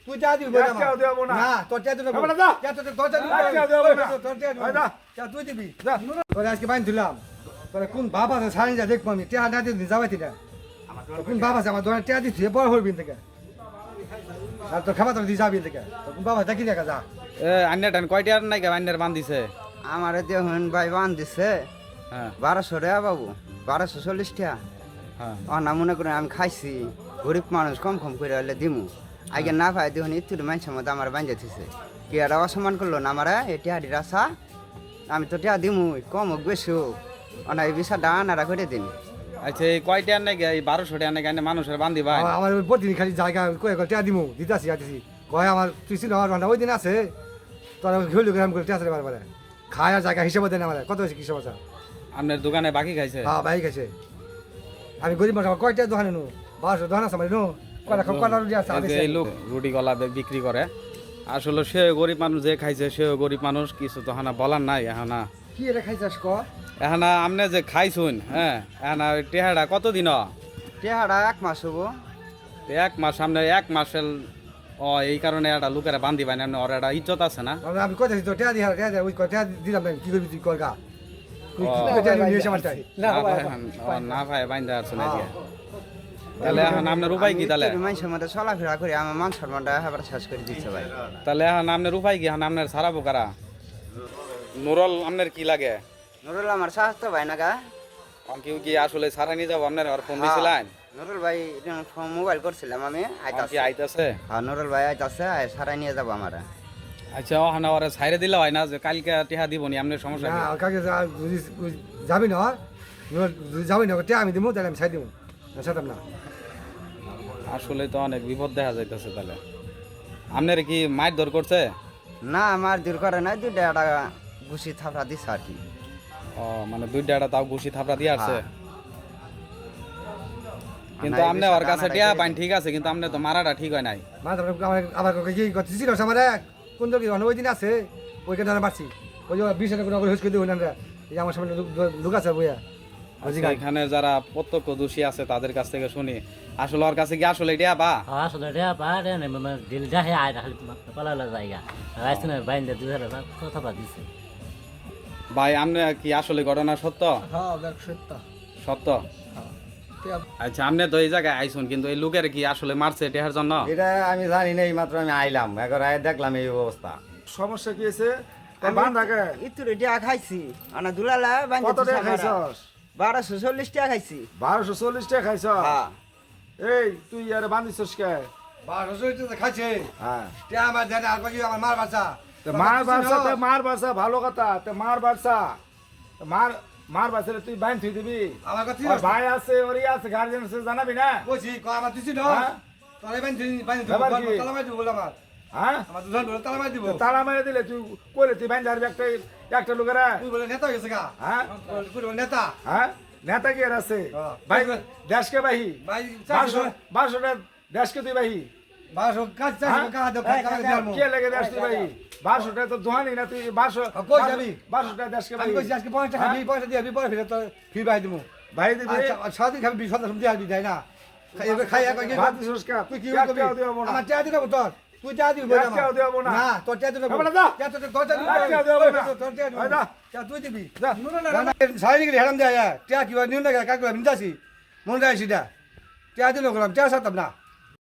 তুই টিয়া দিবি বই টাকা দেব না না তোর টিয়া দিবি হবে না যা টিয়া তোর দরজা দিবি টাকা দেব না তোর টিয়া দিবি যা টিয়া তুই দিবি যা তোরে আজকে বাইন দিলাম তোরে কোন বাবা আছে সাইন যা দেখবো আমি টিয়া না দিবি যাবাই তিটা কোন বাবা আছে আমার দোকানে টিয়া দিছি বড় হইবিন থেকে আর তোর খাবার তো দি যাবি থেকে কোন বাবা দেখি দেখা যা আন্নার টান কয়টার নাই কে আন্নার বান দিছে আমারে দেখুন ভাই বান দিছে হ্যাঁ 1200 টাকা বাবু 1240 টাকা হ্যাঁ না মনে করেন আমি খাইছি গরিব মানুষ কম কম করে হলে দিমু আগে না পাই দেখুন একটু মানুষের মধ্যে আমার বাঞ্জা দিছে কি আর অসম্মান করলো না আমার এটা হাড়ি রাসা আমি তো টিয়া দিমু কম হোক বেশি হোক এই বিষয় ডানারা করে দিন আচ্ছা এই কয়টার নাই কে এই 1200 টাকা নাই কে মানুষের বান দিবা আমার প্রতিদিন খালি জায়গা কয়ে টিয়া দিমু দিতাছি আইতেছি কয় আমার তুই ছিল আমার ওই দিন আছে তোর ঘুরলু গ্রাম করে টিয়া চলে বারবার খায় আর জায়গা হিসেবে দেন আমার কত হয়েছে কি সমস্যা আপনার দোকানে বাকি খাইছে হ্যাঁ ভাই গেছে আমি গরিব মানুষ আমার কয়টা দোকানে নো 1200 দোকান আছে আমার নো কয়টা রুটি আছে এই যে এই লোক রুটি গলা বিক্রি করে আসলে সে গরিব মানুষ যে খাইছে সে গরিব মানুষ কিছু তো হানা বলার নাই এহানা কি এটা খাইছাস ক এহানা আপনি যে খাইছুন হ্যাঁ এহানা টেহারা কতদিন টিয়াটা 1 মাস হবো এক মাস সামনে এক মাসের এই কারণে একটা লোকেরা বান্ধি পায় না ওর একটা ইজ্জত আছে না আমি কইতাছি তো টিয়া দিয়া ওই টিয়া দিলাম না কি করবি তুই করগা তুই কি টিয়া নিয়ে এসে মারতাই না ভাই বাইন্দা আছে না দিয়া তাহলে এখন আপনার উপায় কি তাহলে মানুষের মধ্যে চলাফেরা করে আমার মান সম্মানটা এবার শেষ করে দিচ্ছে ভাই তাহলে এখন আপনার উপায় কি এখন আপনার সারাবো কারা নুরল আপনার কি লাগে নুরুল আমার স্বাস্থ্য ভাই না গা কেউ কি আসলে সারা নিয়ে যাবো আপনার আর ফোন দিয়েছিলেন নুরুল ভাই মোবাইল করছিলাম আমি কি আইতাছে হ্যাঁ নুরুল ভাই আইতাছে সারাই নিয়ে যাবো আমার আচ্ছা ও হানা ওরা ছাইরে দিলে হয় না যে কালকে টিহা দিব নি আপনার সমস্যা কি না কাকে যাবি না যাবি না টিয়া আমি দিমু তাহলে আমি ছাই দিমু সাতাম না আসলে তো অনেক বিপদ দেখা যাইতেছে তাহলে আপনার কি মাইর দর করছে না আমার দূর করে নাই দুইটা একটা ঘুষি থাপড়া দিচ্ছে আর কি ও মানে দুইটা একটা তাও ঘুষি থাপড়া দিয়ে আসছে কিন্তু আপনি ওর কাছে টিয়া পাইন ঠিক আছে কিন্তু আপনি তো মারাটা ঠিক হয় নাই মা আবার কি করতেছি রস আমার কোন দর কি ওই দিন আছে ওইখানে ধরে মারছি ওই যে 20 টাকা করে হুস করে দিই ওনারা এই আমার সামনে লোক আছে বইয়া এখানে যারা প্রত্যক্ষ দোষী আছে তাদের কাছ থেকে শুনি আসলে ওর কাছে কি আসলে টিয়া বা আসলে টিয়া পা রে না মানে দিল যাহে আয় খালি পালালা জায়গা রাইছে না বাইন্দা 2000 টাকা কথা পা দিছে ভাই আপনি কি আসলে ঘটনা সত্য হ্যাঁ দেখ সত্য সত্য আচ্ছা আপনি তো এই জায়গায় আইসুন কিন্তু এই লোকের কি আসলে মারছে টেহার জন্য এটা আমি জানি না, এই মাত্র আমি আইলাম একবার আয় দেখলাম এই অবস্থা। সমস্যা কি আছে বান থাকে একটু টিয়া খাইছি আনা দুলালা কত টাকা খাইছস 1240 টাকা খাইছি 1240 টাকা খাইছ হ্যাঁ এই তুই আর বান্ধিছস কে 1200 টাকা খাইছে হ্যাঁ টিয়া আমার দেন আর কি আমার মার বাচ্চা মার বাসা ভালো কথা তে মার বাসা মার বাসা তুই বাইন থুই দিবি আমার কথা ওর ভাই আছে ওরই আছে গার্জিয়ান আছে জানাবি না কইছি কো আমার দিছি না হ্যাঁ? তাহলে বাইন ব্যাপার কি? তালা মাই দিব বল আমার হ্যাঁ আমার দুজন বলে তালা মাই দিব তালা মেরে দিলে তুই কইলে তুই বাইন ধরবি একটা লোকেরা তুই বলে নেতা গেছে গা হ্যাঁ তুই বলে নেতা হ্যাঁ নেতা কি আর আছে হ্যাঁ। ভাই দেশকে বাহি ভাই 1200 দেশকে তুই বাহি 1200 কাজ চাই হ্যাঁ? কাজ দাও কাজ দাও কে লেগে দেশ তুই বাহি 1200 টাকা তো দোহানি না তুই 1200 কই যাবি? 1200 টাকা দেশকে আমি বাহি কইছি আজকে 50 টাকা দিই 50 দিয়ে পরে ফিরে তো ফি বাই দিমু ভাই দিবি আচ্ছা সারাদিন খাবি 20 সন্ধ্যা দিয়ে আসবি তাই না এবার খাই এক ভাত দিছস কা তুই কি এক করবি টাকাও দেব না আমার টিয়া দিবো তোর তুই টিয়া দিবি এক টাকাও দেব না। না তোর টিয়া দিবো হবে না, যা। টিয়া তোর তোর টিয়া এক টাকাও দেব না। তোর টিয়া দিবো হয় না। টিয়া তুই দিবি যা। না সারাদিন গেলে হেরাম দেয়া টিয়া কি নিউ না কাজ করলাম নিতাছি মন যায় সেটা টিয়া দিন করলাম টিয়া সাতাম না